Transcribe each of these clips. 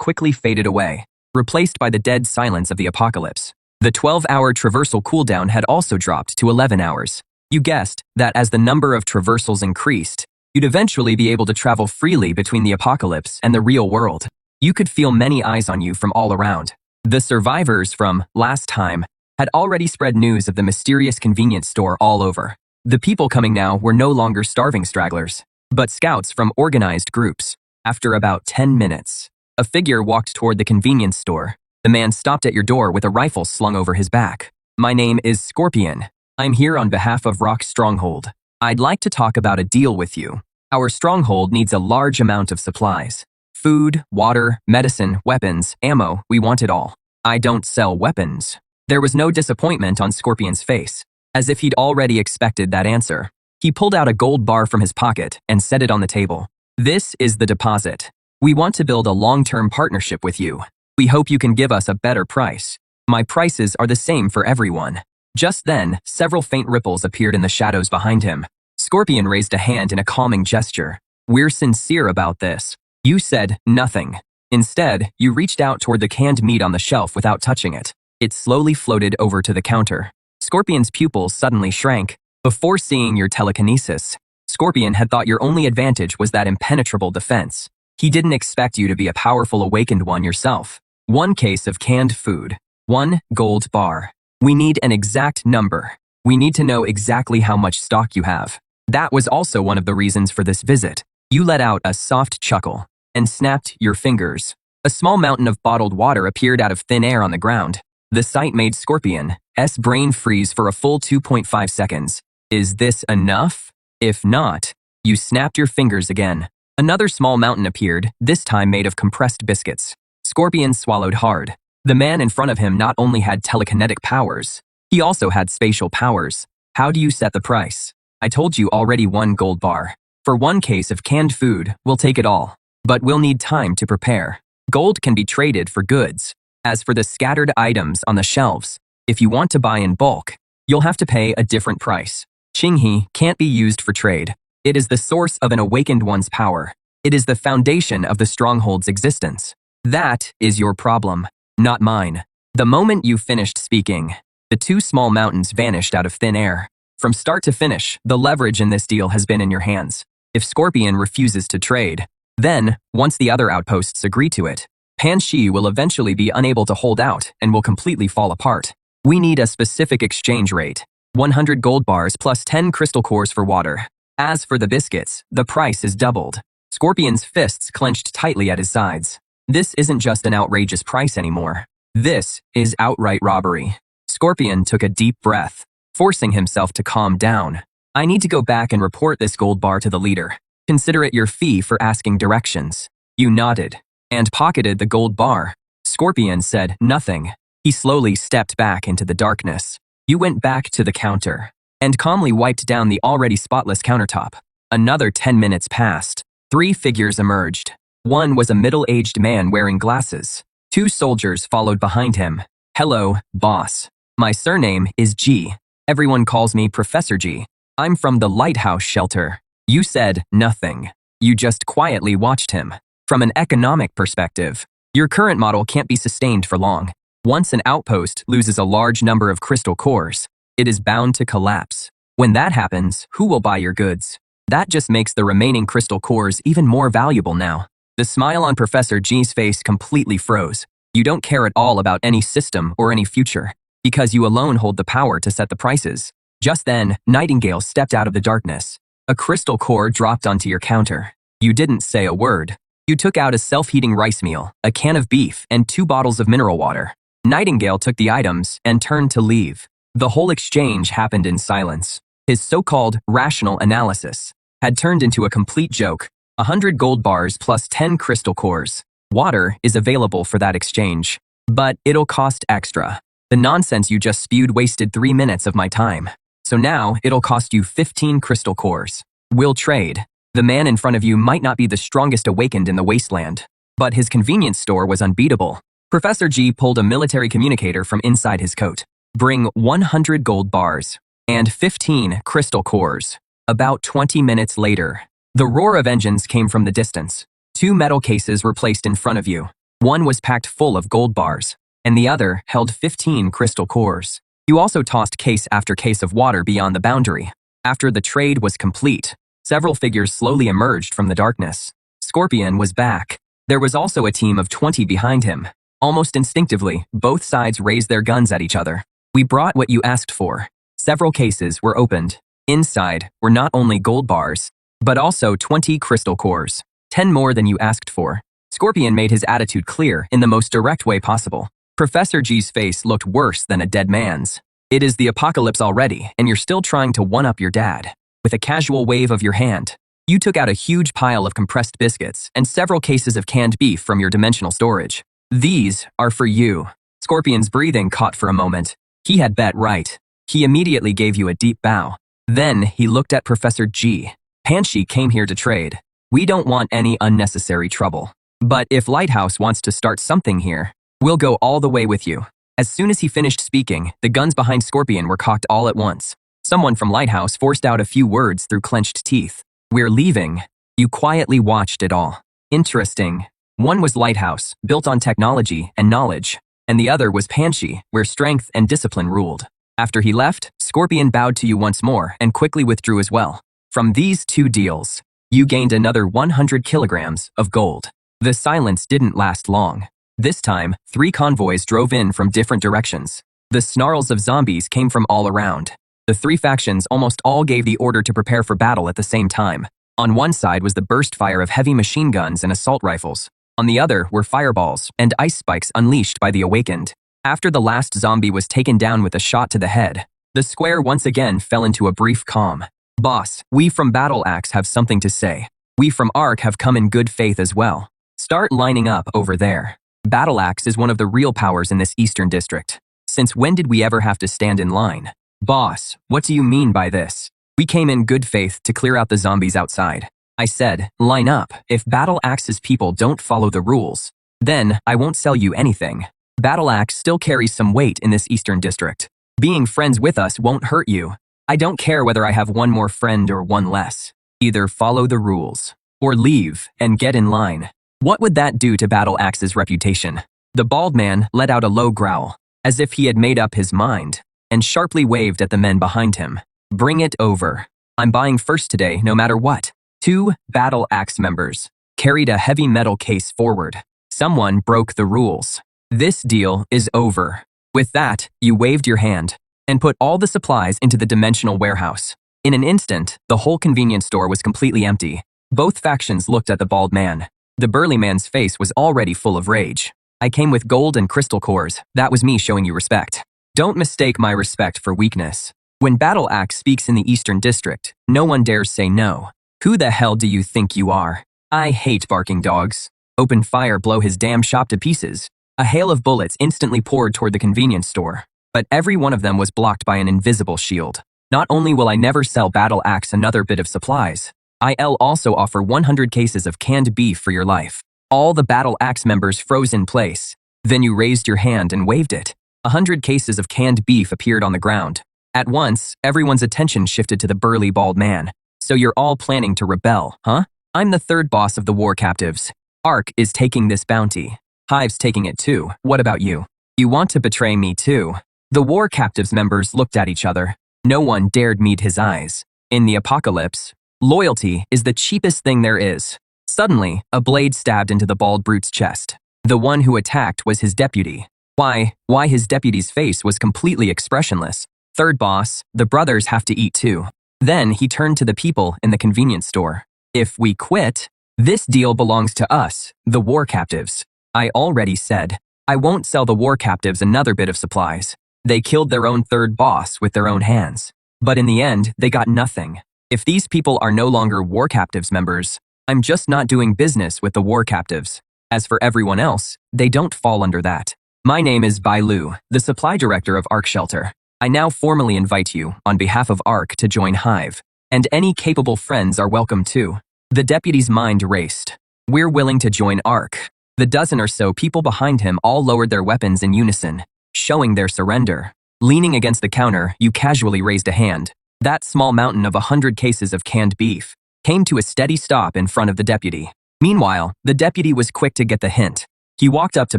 quickly faded away, replaced by the dead silence of the apocalypse. The 12-hour traversal cooldown had also dropped to 11 hours. You guessed that as the number of traversals increased, you'd eventually be able to travel freely between the apocalypse and the real world. You could feel many eyes on you from all around. The survivors from last time had already spread news of the mysterious convenience store all over. The people coming now were no longer starving stragglers, but scouts from organized groups. After about 10 minutes, a figure walked toward the convenience store. The man stopped at your door with a rifle slung over his back. "My name is Scorpion. I'm here on behalf of Rock's Stronghold. I'd like to talk about a deal with you. Our stronghold needs a large amount of supplies. Food, water, medicine, weapons, ammo, we want it all. I don't sell weapons." There was no disappointment on Scorpion's face, as if he'd already expected that answer. He pulled out a gold bar from his pocket and set it on the table. "This is the deposit. We want to build a long-term partnership with you. We hope you can give us a better price. My prices are the same for everyone." Just then, several faint ripples appeared in the shadows behind him. Scorpion raised a hand in a calming gesture. "We're sincere about this." You said nothing. Instead, you reached out toward the canned meat on the shelf without touching it. It slowly floated over to the counter. Scorpion's pupils suddenly shrank. Before seeing your telekinesis, Scorpion had thought your only advantage was that impenetrable defense. He didn't expect you to be a powerful awakened one yourself. 1 case of canned food. 1 gold bar. We need an exact number. We need to know exactly how much stock you have. That was also one of the reasons for this visit. You let out a soft chuckle and snapped your fingers. A small mountain of bottled water appeared out of thin air on the ground. The sight made Scorpion's brain freeze for a full 2.5 seconds. Is this enough? If not, you snapped your fingers again. Another small mountain appeared, this time made of compressed biscuits. Scorpion swallowed hard. The man in front of him not only had telekinetic powers, he also had spatial powers. "How do you set the price?" "I told you already, 1 gold bar. For 1 case of canned food, we'll take it all. But we'll need time to prepare. Gold can be traded for goods. As for the scattered items on the shelves, if you want to buy in bulk, you'll have to pay a different price. Qinghe can't be used for trade. It is the source of an awakened one's power. It is the foundation of the stronghold's existence. That is your problem, not mine." The moment you finished speaking, the 2 small mountains vanished out of thin air. From start to finish, the leverage in this deal has been in your hands. If Scorpion refuses to trade, then, once the other outposts agree to it, Panshi will eventually be unable to hold out and will completely fall apart. We need a specific exchange rate. 100 gold bars plus 10 crystal cores for water. As for the biscuits, the price is doubled. Scorpion's fists clenched tightly at his sides. This isn't just an outrageous price anymore. This is outright robbery. Scorpion took a deep breath, forcing himself to calm down. "I need to go back and report this gold bar to the leader. Consider it your fee for asking directions." You nodded and pocketed the gold bar. Scorpion said nothing. He slowly stepped back into the darkness. You went back to the counter and calmly wiped down the already spotless countertop. Another 10 minutes passed. 3 figures emerged. One was a middle-aged man wearing glasses. 2 soldiers followed behind him. "Hello, boss. My surname is G. Everyone calls me Professor G. I'm from the lighthouse shelter." You said nothing. You just quietly watched him. From an economic perspective, your current model can't be sustained for long. Once an outpost loses a large number of crystal cores, it is bound to collapse. When that happens, who will buy your goods? That just makes the remaining crystal cores even more valuable now. The smile on Professor G's face completely froze. You don't care at all about any system or any future, because you alone hold the power to set the prices. Just then, Nightingale stepped out of the darkness. A crystal core dropped onto your counter. You didn't say a word. You took out a self-heating rice meal, a can of beef, and 2 bottles of mineral water. Nightingale took the items and turned to leave. The whole exchange happened in silence. His so-called rational analysis had turned into a complete joke. 100 gold bars plus 10 crystal cores. Water is available for that exchange, but it'll cost extra. The nonsense you just spewed wasted 3 minutes of my time. So now it'll cost you 15 crystal cores. We'll trade. The man in front of you might not be the strongest awakened in the wasteland, but his convenience store was unbeatable. Professor G pulled a military communicator from inside his coat. Bring 100 gold bars and 15 crystal cores. About 20 minutes later, the roar of engines came from the distance. 2 metal cases were placed in front of you. One was packed full of gold bars, and the other held 15 crystal cores. You also tossed case after case of water beyond the boundary. After the trade was complete, several figures slowly emerged from the darkness. Scorpion was back. There was also a team of 20 behind him. Almost instinctively, both sides raised their guns at each other. We brought what you asked for. Several cases were opened. Inside were not only gold bars, but also 20 crystal cores, 10 more than you asked for. Scorpion made his attitude clear in the most direct way possible. Professor G's face looked worse than a dead man's. It is the apocalypse already, and you're still trying to one-up your dad. With a casual wave of your hand, you took out a huge pile of compressed biscuits and several cases of canned beef from your dimensional storage. These are for you. Scorpion's breathing caught for a moment. He had bet right. He immediately gave you a deep bow. Then he looked at Professor G. Panshi came here to trade. We don't want any unnecessary trouble. But if Lighthouse wants to start something here, we'll go all the way with you. As soon as he finished speaking, the guns behind Scorpion were cocked all at once. Someone from Lighthouse forced out a few words through clenched teeth. We're leaving. You quietly watched it all. Interesting. One was Lighthouse, built on technology and knowledge, and the other was Panshi, where strength and discipline ruled. After he left, Scorpion bowed to you once more and quickly withdrew as well. From these two deals, you gained another 100 kilograms of gold. The silence didn't last long. This time, 3 convoys drove in from different directions. The snarls of zombies came from all around. The 3 factions almost all gave the order to prepare for battle at the same time. On one side was the burst fire of heavy machine guns and assault rifles. On the other were fireballs and ice spikes unleashed by the awakened. After the last zombie was taken down with a shot to the head, the square once again fell into a brief calm. Boss, we from Battle Axe have something to say. We from Ark have come in good faith as well. Start lining up over there. Battle Axe is one of the real powers in this Eastern District. Since when did we ever have to stand in line? Boss, what do you mean by this? We came in good faith to clear out the zombies outside. I said, line up. If Battle Axe's people don't follow the rules, then I won't sell you anything. Battle Axe still carries some weight in this Eastern District. Being friends with us won't hurt you. I don't care whether I have one more friend or one less. Either follow the rules, or leave and get in line. What would that do to Battle Axe's reputation? The bald man let out a low growl, as if he had made up his mind, and sharply waved at the men behind him. Bring it over. I'm buying first today, no matter what. 2 Battle Axe members carried a heavy metal case forward. Someone broke the rules. This deal is over. With that, you waved your hand and put all the supplies into the dimensional warehouse. In an instant, the whole convenience store was completely empty. Both factions looked at the bald man. The burly man's face was already full of rage. I came with gold and crystal cores. That was me showing you respect. Don't mistake my respect for weakness. When Battle Axe speaks in the Eastern District, no one dares say no. Who the hell do you think you are? I hate barking dogs. Open fire, blow his damn shop to pieces. A hail of bullets instantly poured toward the convenience store, but every one of them was blocked by an invisible shield. Not only will I never sell Battle Axe another bit of supplies, I'll also offer 100 cases of canned beef for your life. All the Battle Axe members froze in place. Then you raised your hand and waved it. 100 cases of canned beef appeared on the ground. At once, everyone's attention shifted to the burly bald man. So you're all planning to rebel, huh? I'm the 3rd boss of the war captives. Ark is taking this bounty. Hive's taking it too. What about you? You want to betray me too? The war captives members looked at each other. No one dared meet his eyes. In the apocalypse, loyalty is the cheapest thing there is. Suddenly, a blade stabbed into the bald brute's chest. The one who attacked was his deputy. Why his deputy's face was completely expressionless. 3rd boss, the brothers have to eat too. Then he turned to the people in the convenience store. If we quit, this deal belongs to us, the war captives. I already said, I won't sell the war captives another bit of supplies. They killed their own 3rd boss with their own hands. But in the end, they got nothing. If these people are no longer war captives members, I'm just not doing business with the war captives. As for everyone else, they don't fall under that. My name is Bai Lu, the supply director of Ark Shelter. I now formally invite you, on behalf of Ark, to join Hive, and any capable friends are welcome too. The deputy's mind raced. We're willing to join Ark. The dozen or so people behind him all lowered their weapons in unison, showing their surrender. Leaning against the counter, you casually raised a hand. That small mountain of 100 cases of canned beef came to a steady stop in front of the deputy. Meanwhile, the deputy was quick to get the hint. He walked up to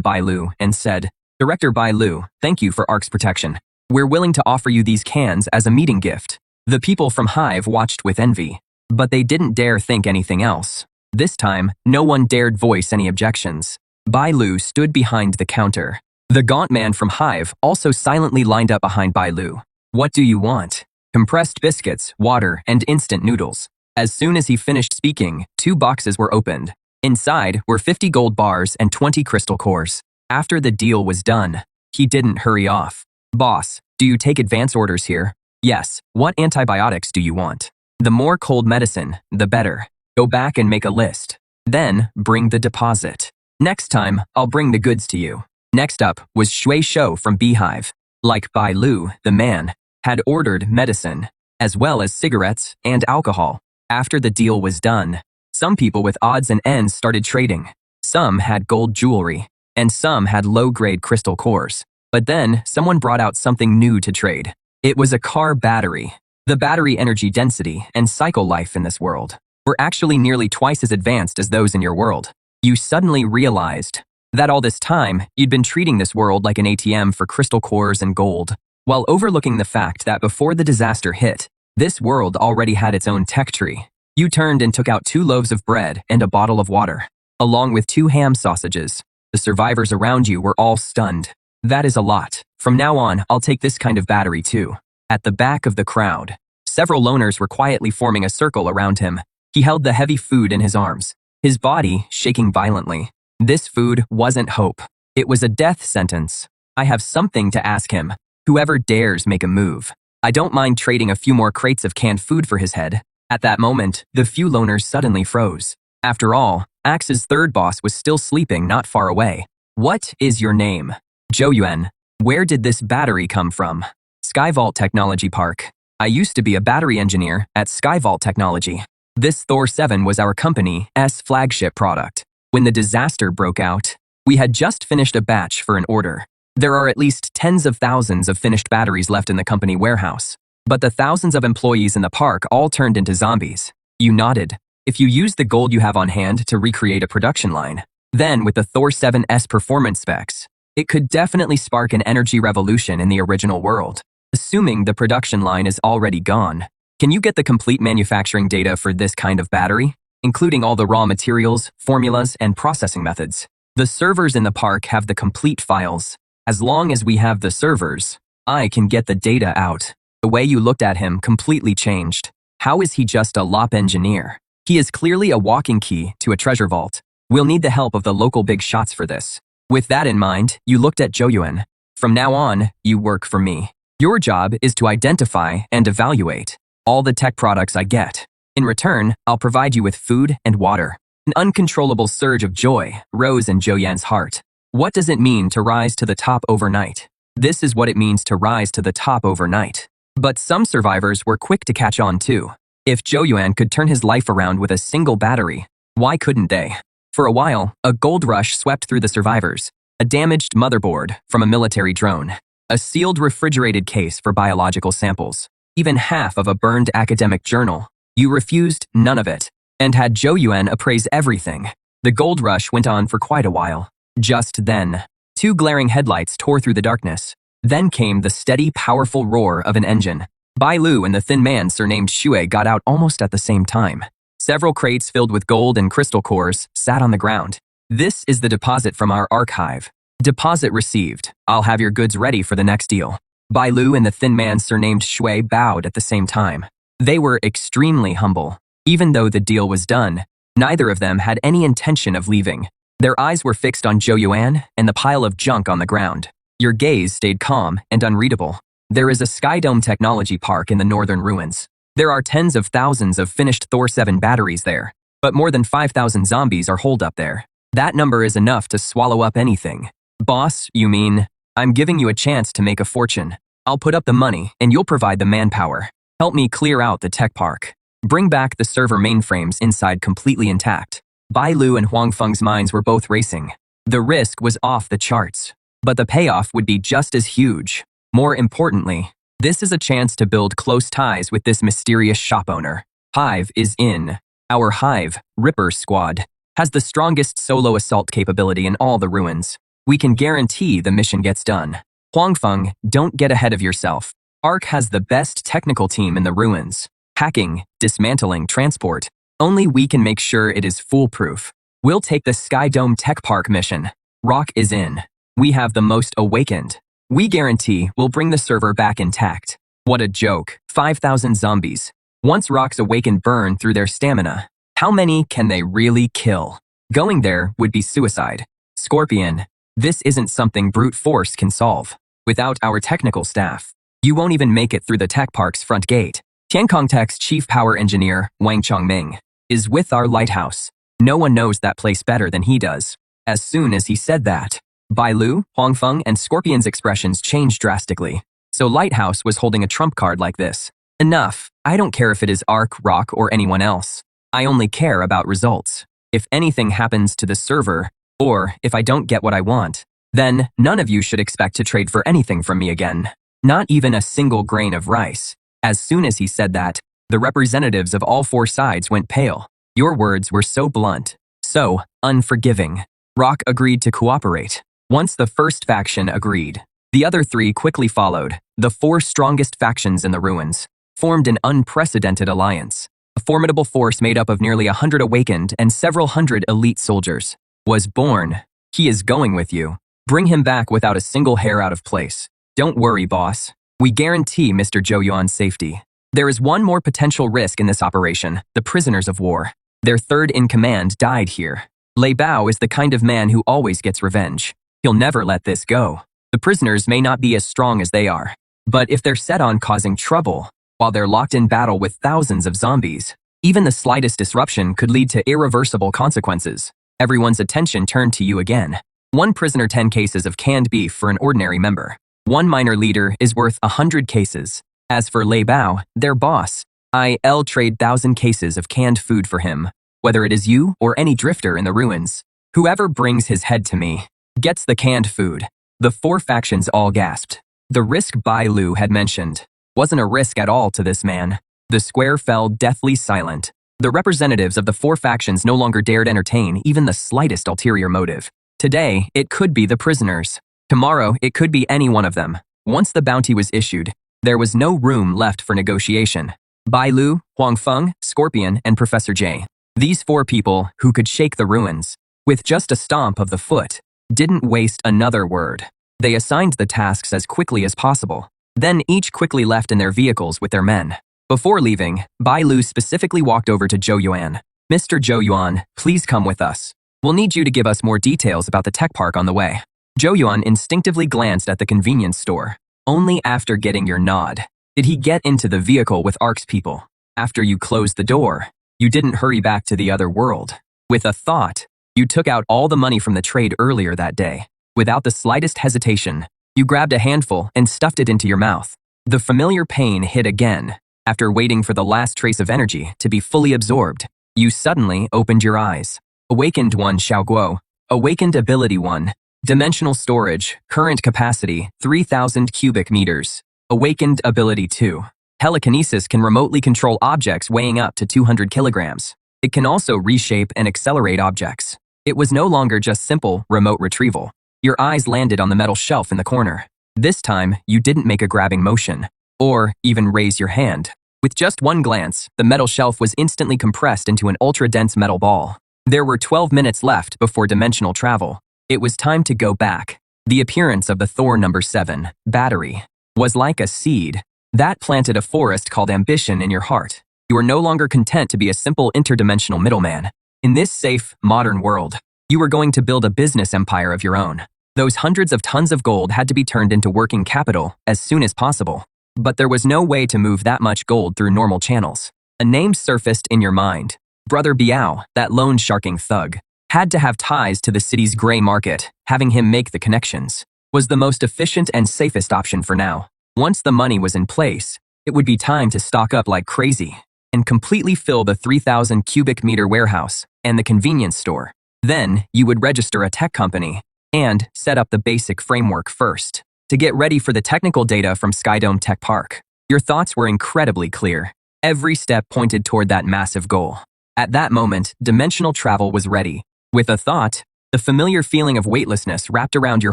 Bai Lu and said, "Director Bai Lu, thank you for ARC's protection. We're willing to offer you these cans as a meeting gift." The people from Hive watched with envy, but they didn't dare think anything else. This time, no one dared voice any objections. Bai Lu stood behind the counter. The gaunt man from Hive also silently lined up behind Bai Lu. "What do you want?" "Compressed biscuits, water, and instant noodles." As soon as he finished speaking, 2 boxes were opened. Inside were 50 gold bars and 20 crystal cores. After the deal was done, he didn't hurry off. "Boss, do you take advance orders here?" "Yes. What antibiotics do you want?" "The more cold medicine, the better. Go back and make a list. Then, bring the deposit. Next time, I'll bring the goods to you." Next up was Shui Shou from Beehive. Like Bai Lu, the man, had ordered medicine, as well as cigarettes and alcohol. After the deal was done, some people with odds and ends started trading. Some had gold jewelry, and some had low-grade crystal cores. But then, someone brought out something new to trade. It was a car battery. The battery energy density and cycle life in this world were actually nearly twice as advanced as those in your world. You suddenly realized that all this time, you'd been treating this world like an ATM for crystal cores and gold, while overlooking the fact that before the disaster hit, this world already had its own tech tree. You turned and took out 2 loaves of bread and a bottle of water, along with 2 ham sausages. The survivors around you were all stunned. "That is a lot. From now on, I'll take this kind of battery too." At the back of the crowd, several loners were quietly forming a circle around him. He held the heavy food in his arms, his body shaking violently. This food wasn't hope. It was a death sentence. "I have something to ask him. Whoever dares make a move. I don't mind trading a few more crates of canned food for his head." At that moment, the few loners suddenly froze. After all, Axe's third boss was still sleeping not far away. "What is your name?" "Zhou Yuan." "Where did this battery come from?" "Skyvault Technology Park. I used to be a battery engineer at Skyvault Technology. This Thor 7 was our company's flagship product. When the disaster broke out, we had just finished a batch for an order. There are at least tens of thousands of finished batteries left in the company warehouse. But the thousands of employees in the park all turned into zombies." You nodded. "If you use the gold you have on hand to recreate a production line, then with the Thor 7's performance specs, it could definitely spark an energy revolution in the original world. Assuming the production line is already gone, can you get the complete manufacturing data for this kind of battery, including all the raw materials, formulas, and processing methods? The servers in the park have the complete files. As long as we have the servers, I can get the data out." The way you looked at him completely changed. How is he just a LOP engineer? He is clearly a walking key to a treasure vault. We'll need the help of the local big shots for this. With that in mind, you looked at Zhou Yuan. "From now on, you work for me. Your job is to identify and evaluate all the tech products I get. In return, I'll provide you with food and water." An uncontrollable surge of joy rose in Zhou Yuan's heart. What does it mean to rise to the top overnight? This is what it means to rise to the top overnight. But some survivors were quick to catch on too. If Zhou Yuan could turn his life around with a single battery, why couldn't they? For a while, a gold rush swept through the survivors. A damaged motherboard from a military drone. A sealed refrigerated case for biological samples. Even half of a burned academic journal. You refused none of it, and had Zhou Yuan appraise everything. The gold rush went on for quite a while. Just then, 2 glaring headlights tore through the darkness. Then came the steady, powerful roar of an engine. Bai Lu and the thin man surnamed Shui got out almost at the same time. Several crates filled with gold and crystal cores sat on the ground. "This is the deposit from our archive. Deposit received. I'll have your goods ready for the next deal." Bai Lu and the thin man surnamed Shui bowed at the same time. They were extremely humble. Even though the deal was done, neither of them had any intention of leaving. Their eyes were fixed on Zhou Yuan and the pile of junk on the ground. Your gaze stayed calm and unreadable. There is a Skydome Technology Park in the northern ruins. There are tens of thousands of finished Thor 7 batteries there, but more than 5,000 zombies are holed up there. That number is enough to swallow up anything. "Boss, you mean? I'm giving you a chance to make a fortune. I'll put up the money and you'll provide the manpower. Help me clear out the tech park. Bring back the server mainframes inside completely intact." Bai Lu and Huang Feng's minds were both racing. The risk was off the charts, but the payoff would be just as huge. More importantly, this is a chance to build close ties with this mysterious shop owner. Hive is in. Our Hive Ripper Squad. has the strongest solo assault capability in all the ruins. We can guarantee the mission gets done. Huangfeng, don't get ahead of yourself. ARC has the best technical team in the ruins. Hacking, dismantling, transport. Only we can make sure it is foolproof. We'll take the Sky Dome Tech Park mission. Rock is in. We have the most awakened. We guarantee we'll bring the server back intact. What a joke. 5,000 zombies. Once Rock's awakened burn through their stamina, how many can they really kill? Going there would be suicide. Scorpion, this isn't something brute force can solve. Without our technical staff, you won't even make it through the tech park's front gate. Tiankong Tech's chief power engineer, Wang Chongming, is with our lighthouse. No one knows that place better than he does. As soon as he said that, Bai Lu, Huangfeng, and Scorpion's expressions changed drastically. So Lighthouse was holding a trump card like this. Enough. I don't care if it is Ark, Rock, or anyone else. I only care about results. If anything happens to the server, or if I don't get what I want, then none of you should expect to trade for anything from me again. Not even a single grain of rice. As soon as he said that, the representatives of all four sides went pale. Your words were so blunt, so unforgiving. Rock agreed to cooperate. Once the first faction agreed, the other three quickly followed. The four strongest factions in the ruins formed an unprecedented alliance. A formidable force made up of nearly 100 awakened and several hundred elite soldiers was born. He is going with you. Bring him back without a single hair out of place. Don't worry, boss. We guarantee Mr. Zhou Yuan's safety. There is one more potential risk in this operation, the prisoners of war. Their third in command died here. Lei Bao is the kind of man who always gets revenge. He'll never let this go. The prisoners may not be as strong as they are, but if they're set on causing trouble, while they're locked in battle with thousands of zombies, even the slightest disruption could lead to irreversible consequences. Everyone's attention turned to you again. 1 prisoner, 10 cases of canned beef for an ordinary member. 1 minor leader is worth 100 cases. As for Lei Bao, their boss, I'll trade 1,000 cases of canned food for him, whether it is you or any drifter in the ruins. Whoever brings his head to me gets the canned food. The 4 factions all gasped. The risk Bai Lu had mentioned wasn't a risk at all to this man. The square fell deathly silent. The representatives of the 4 factions no longer dared entertain even the slightest ulterior motive. Today, it could be the prisoners. Tomorrow, it could be any one of them. Once the bounty was issued, there was no room left for negotiation. Bai Lu, Huangfeng, Scorpion, and Professor J. These 4 people, who could shake the ruins with just a stomp of the foot, didn't waste another word. They assigned the tasks as quickly as possible. Then each quickly left in their vehicles with their men. Before leaving, Bai Lu specifically walked over to Zhou Yuan. Mr. Zhou Yuan, please come with us. We'll need you to give us more details about the tech park on the way. Zhou Yuan instinctively glanced at the convenience store. Only after getting your nod did he get into the vehicle with ARC's people. After you closed the door, you didn't hurry back to the other world. With a thought, you took out all the money from the trade earlier that day. Without the slightest hesitation, you grabbed a handful and stuffed it into your mouth. The familiar pain hit again. After waiting for the last trace of energy to be fully absorbed, you suddenly opened your eyes. Awakened 1 Xiaoguo. Awakened Ability 1. Dimensional storage, current capacity, 3,000 cubic meters. Awakened Ability 2. Telekinesis can remotely control objects weighing up to 200 kilograms. It can also reshape and accelerate objects. It was no longer just simple remote retrieval. Your eyes landed on the metal shelf in the corner. This time, you didn't make a grabbing motion, or even raise your hand. With just one glance, the metal shelf was instantly compressed into an ultra-dense metal ball. There were 12 minutes left before dimensional travel. It was time to go back. The appearance of the Thor No. 7 battery was like a seed that planted a forest called ambition in your heart. You are no longer content to be a simple interdimensional middleman. In this safe, modern world, you were going to build a business empire of your own. Those hundreds of tons of gold had to be turned into working capital as soon as possible. But there was no way to move that much gold through normal channels. A name surfaced in your mind. Brother Biao, that loan sharking thug, had to have ties to the city's gray market. Having him make the connections was the most efficient and safest option for now. Once the money was in place, it would be time to stock up like crazy and completely fill the 3,000 cubic meter warehouse and the convenience store. Then you would register a tech company and set up the basic framework first to get ready for the technical data from Sky Dome Tech Park. Your thoughts were incredibly clear. Every step pointed toward that massive goal. At that moment, dimensional travel was ready. With a thought, the familiar feeling of weightlessness wrapped around your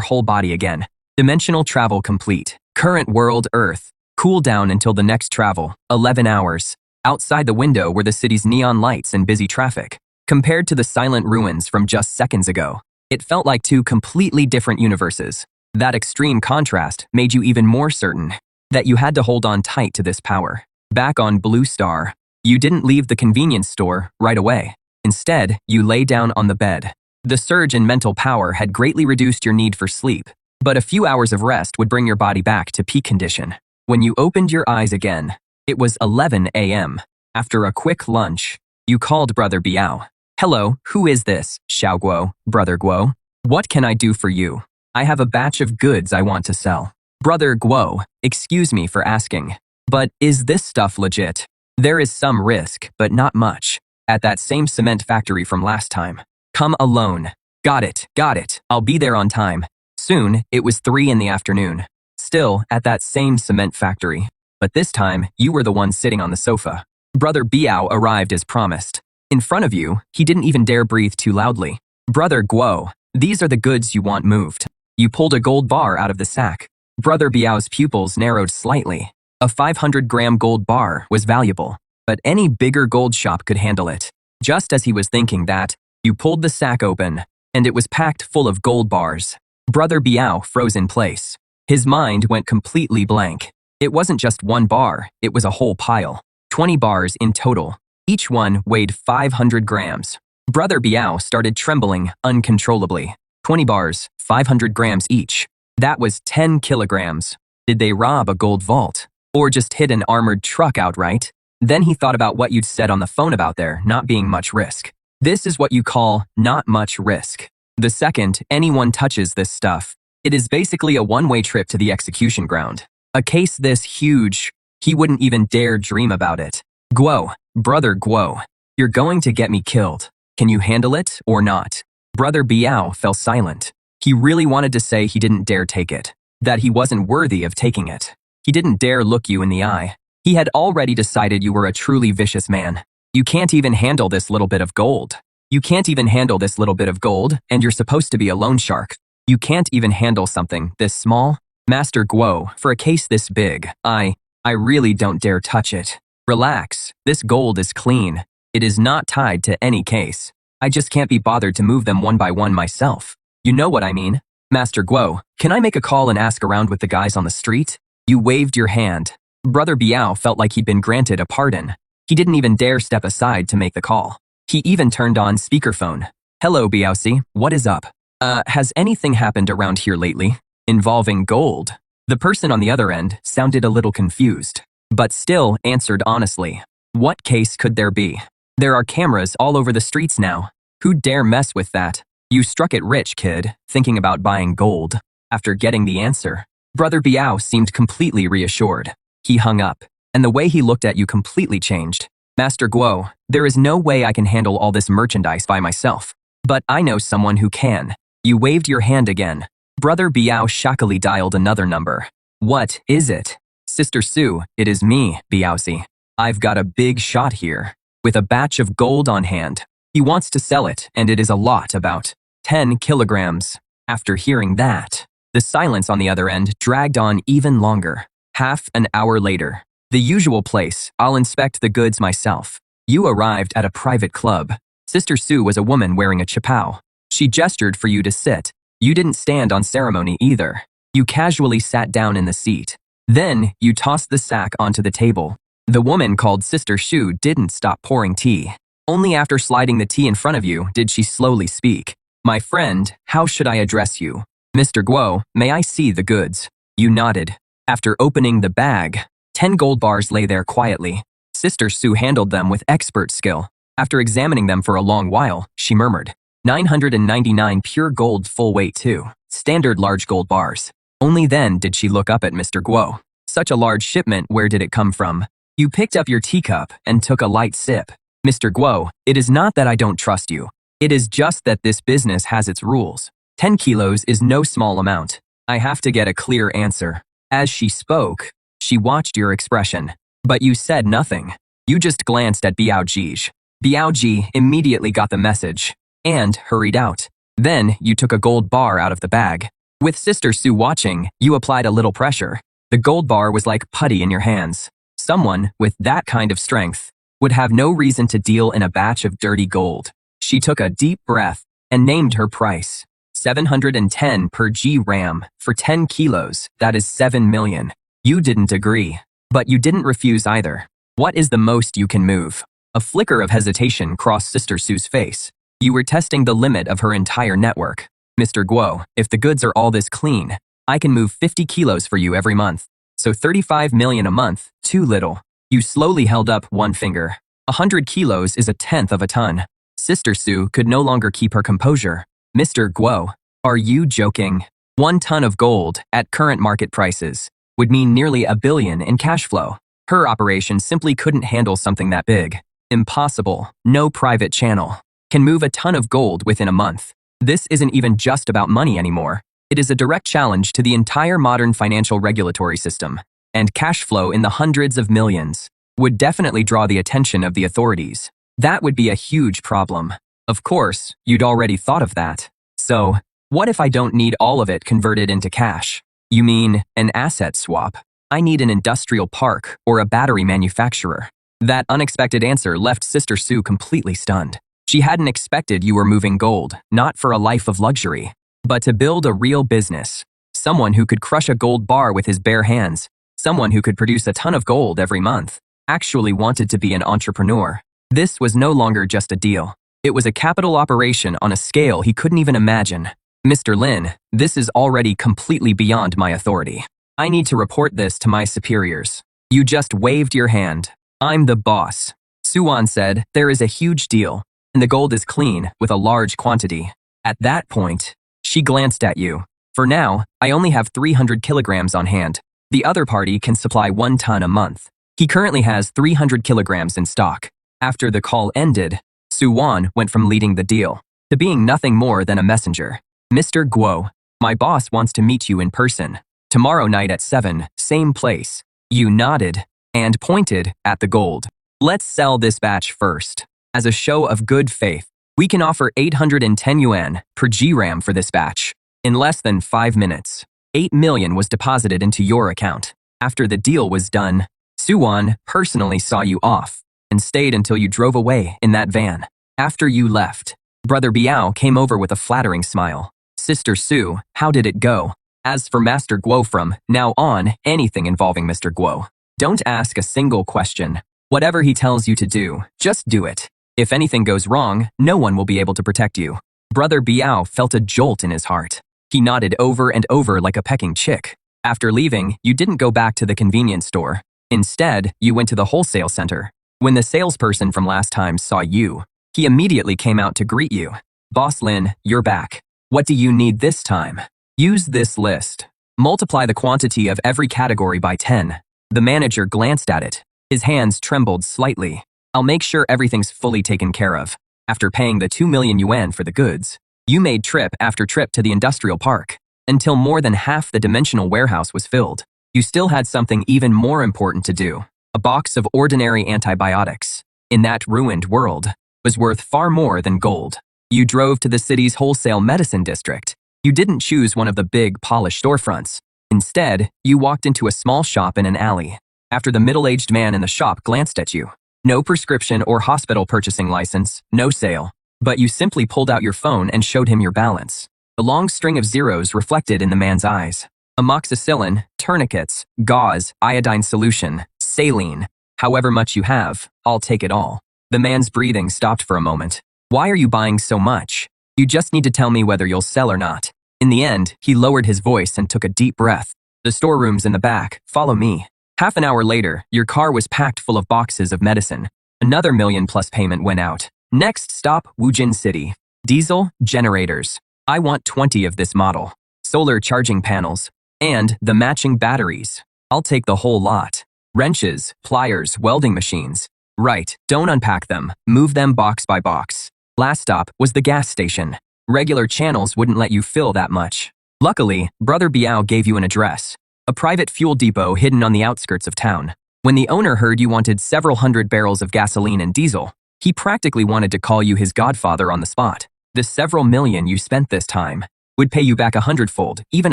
whole body again. Dimensional travel complete. Current world Earth. Cool down until the next travel, 11 hours. Outside the window were the city's neon lights and busy traffic. Compared to the silent ruins from just seconds ago, it felt like two completely different universes. That extreme contrast made you even more certain that you had to hold on tight to this power. Back on Blue Star, you didn't leave the convenience store right away. Instead, you lay down on the bed. The surge in mental power had greatly reduced your need for sleep, but a few hours of rest would bring your body back to peak condition. When you opened your eyes again, it was 11 a.m. After a quick lunch, you called Brother Biao. "Hello, who is this?" "Xiao Guo, Brother Guo. What can I do for you? I have a batch of goods I want to sell." "Brother Guo, excuse me for asking, but is this stuff legit?" "There is some risk, but not much. At that same cement factory from last time." "Come alone." Got it. I'll be there on time." Soon, it was 3 in the afternoon. Still at that same cement factory. But this time, you were the one sitting on the sofa. Brother Biao arrived as promised. In front of you, he didn't even dare breathe too loudly. "Brother Guo, these are the goods you want moved." You pulled a gold bar out of the sack. Brother Biao's pupils narrowed slightly. A 500-gram gold bar was valuable, but any bigger gold shop could handle it. Just as he was thinking that, you pulled the sack open, and it was packed full of gold bars. Brother Biao froze in place. His mind went completely blank. It wasn't just one bar, it was a whole pile. 20 bars in total. Each one weighed 500 grams. Brother Biao started trembling uncontrollably. 20 bars, 500 grams each. That was 10 kilograms. Did they rob a gold vault? Or just hit an armored truck outright? Then he thought about what you'd said on the phone about there not being much risk. This is what you call not much risk. The second anyone touches this stuff, it is basically a one-way trip to the execution ground. A case this huge, he wouldn't even dare dream about it. "Guo, Brother Guo, you're going to get me killed. Can you handle it or not?" Brother Biao fell silent. He really wanted to say he didn't dare take it, that he wasn't worthy of taking it. He didn't dare look you in the eye. He had already decided you were a truly vicious man. You can't even handle this little bit of gold. You can't even handle this little bit of gold, and you're supposed to be a loan shark. You can't even handle something this small? Master Guo, for a case this big, I really don't dare touch it. Relax, this gold is clean. It is not tied to any case. I just can't be bothered to move them one by one myself. You know what I mean? Master Guo, can I make a call and ask around with the guys on the street? You waved your hand. Brother Biao felt like he'd been granted a pardon. He didn't even dare step aside to make the call. He even turned on speakerphone. "Hello, Biaosi, what is up? Has anything happened around here lately? Involving gold?" The person on the other end sounded a little confused, but still answered honestly. "What case could there be? There are cameras all over the streets now. Who dare mess with that? You struck it rich, kid, thinking about buying gold." After getting the answer, Brother Biao seemed completely reassured. He hung up, and the way he looked at you completely changed. "Master Guo, there is no way I can handle all this merchandise by myself. But I know someone who can." You waved your hand again. Brother Biao shockily dialed another number. "What is it?" "Sister Sue, it is me, Biaosi. I've got a big shot here, with a batch of gold on hand. He wants to sell it, and it is a lot, about 10 kilograms. After hearing that, the silence on the other end dragged on even longer. Half an hour later, the usual place, I'll inspect the goods myself. You arrived at a private club. Sister Sue was a woman wearing a chapao. She gestured for you to sit. You didn't stand on ceremony either. You casually sat down in the seat. Then, you tossed the sack onto the table. The woman called Sister Shu didn't stop pouring tea. Only after sliding the tea in front of you did she slowly speak. "My friend, how should I address you?" "Mr. Guo, may I see the goods?" You nodded. After opening the bag, 10 gold bars lay there quietly. Sister Sue handled them with expert skill. After examining them for a long while, she murmured, 999 pure gold full weight too. Standard large gold bars. Only then did she look up at Mr. Guo. "Such a large shipment, where did it come from?" You picked up your teacup and took a light sip. "Mr. Guo, it is not that I don't trust you. It is just that this business has its rules. 10 kilos is no small amount. I have to get a clear answer." As she spoke, she watched your expression. But you said nothing. You just glanced at Biao Ji. Biao Ji immediately got the message. and hurried out. Then you took a gold bar out of the bag. With Sister Sue watching, you applied a little pressure. The gold bar was like putty in your hands. Someone with that kind of strength would have no reason to deal in a batch of dirty gold. She took a deep breath and named her price. 710 per gram for 10 kilos, that is 7 million. You didn't agree, but you didn't refuse either. What is the most you can move? A flicker of hesitation crossed Sister Sue's face. You were testing the limit of her entire network. Mr. Guo, if the goods are all this clean, I can move 50 kilos for you every month. So 35 million a month, too little. You slowly held up one finger. 100 kilos is a tenth of a ton. Sister Sue could no longer keep her composure. Mr. Guo, are you joking? 1 ton of gold at current market prices would mean nearly $1 billion in cash flow. Her operation simply couldn't handle something that big. Impossible. No private channel can move a ton of gold within a month. This isn't even just about money anymore. It is a direct challenge to the entire modern financial regulatory system, and cash flow in the hundreds of millions would definitely draw the attention of the authorities. That would be a huge problem. Of course, you'd already thought of that. So, what if I don't need all of it converted into cash? You mean an asset swap? I need an industrial park or a battery manufacturer. That unexpected answer left Sister Sue completely stunned. She hadn't expected you were moving gold, not for a life of luxury, but to build a real business. Someone who could crush a gold bar with his bare hands, someone who could produce a ton of gold every month, actually wanted to be an entrepreneur. This was no longer just a deal. It was a capital operation on a scale he couldn't even imagine. Mr. Lin, this is already completely beyond my authority. I need to report this to my superiors. You just waved your hand. I'm the boss. Suwan said, there is a huge deal, and the gold is clean with a large quantity. At that point, she glanced at you. For now, I only have 300 kilograms on hand. The other party can supply 1 ton a month. He currently has 300 kilograms in stock. After the call ended, Suwan went from leading the deal to being nothing more than a messenger. Mr. Guo, my boss wants to meet you in person. Tomorrow night at 7, same place. You nodded and pointed at the gold. Let's sell this batch first. As a show of good faith, we can offer 810 yuan per gram for this batch. In less than 5 minutes, 8 million was deposited into your account. After the deal was done, Suwan personally saw you off and stayed until you drove away in that van. After you left, Brother Biao came over with a flattering smile. Sister Sue, how did it go? As for Master Guo, from now on, anything involving Mr. Guo, don't ask a single question. Whatever he tells you to do, just do it. If anything goes wrong, no one will be able to protect you. Brother Biao felt a jolt in his heart. He nodded over and over like a pecking chick. After leaving, you didn't go back to the convenience store. Instead, you went to the wholesale center. When the salesperson from last time saw you, he immediately came out to greet you. Boss Lin, you're back. What do you need this time? Use this list. Multiply the quantity of every category by 10. The manager glanced at it. His hands trembled slightly. I'll make sure everything's fully taken care of. After paying the 2 million yuan for the goods, you made trip after trip to the industrial park, until more than half the dimensional warehouse was filled. You still had something even more important to do. A box of ordinary antibiotics, in that ruined world, was worth far more than gold. You drove to the city's wholesale medicine district. You didn't choose one of the big, polished storefronts. Instead, you walked into a small shop in an alley. After the middle-aged man in the shop glanced at you, no prescription or hospital purchasing license, no sale. But you simply pulled out your phone and showed him your balance. The long string of zeros reflected in the man's eyes. Amoxicillin, tourniquets, gauze, iodine solution, saline. However much you have, I'll take it all. The man's breathing stopped for a moment. Why are you buying so much? You just need to tell me whether you'll sell or not. In the end, he lowered his voice and took a deep breath. The storeroom's in the back. Follow me. Half an hour later, your car was packed full of boxes of medicine. Another $1 million+ payment went out. Next stop, Wujin City. Diesel generators. I want 20 of this model. Solar charging panels. And the matching batteries. I'll take the whole lot. Wrenches, pliers, welding machines. Right, don't unpack them. Move them box by box. Last stop was the gas station. Regular channels wouldn't let you fill that much. Luckily, Brother Biao gave you an address. A private fuel depot hidden on the outskirts of town. When the owner heard you wanted several hundred barrels of gasoline and diesel, he practically wanted to call you his godfather on the spot. The several million you spent this time would pay you back 100-fold, even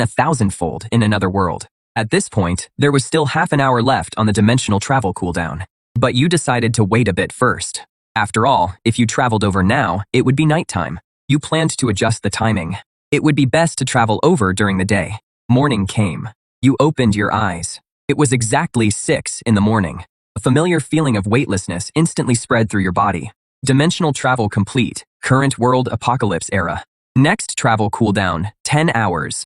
1,000-fold in another world. At this point, there was still half an hour left on the dimensional travel cooldown. But you decided to wait a bit first. After all, if you traveled over now, it would be nighttime. You planned to adjust the timing. It would be best to travel over during the day. Morning came. You opened your eyes. It was exactly 6 in the morning. A familiar feeling of weightlessness instantly spread through your body. Dimensional travel complete. Current world apocalypse era. Next travel cooldown, 10 hours.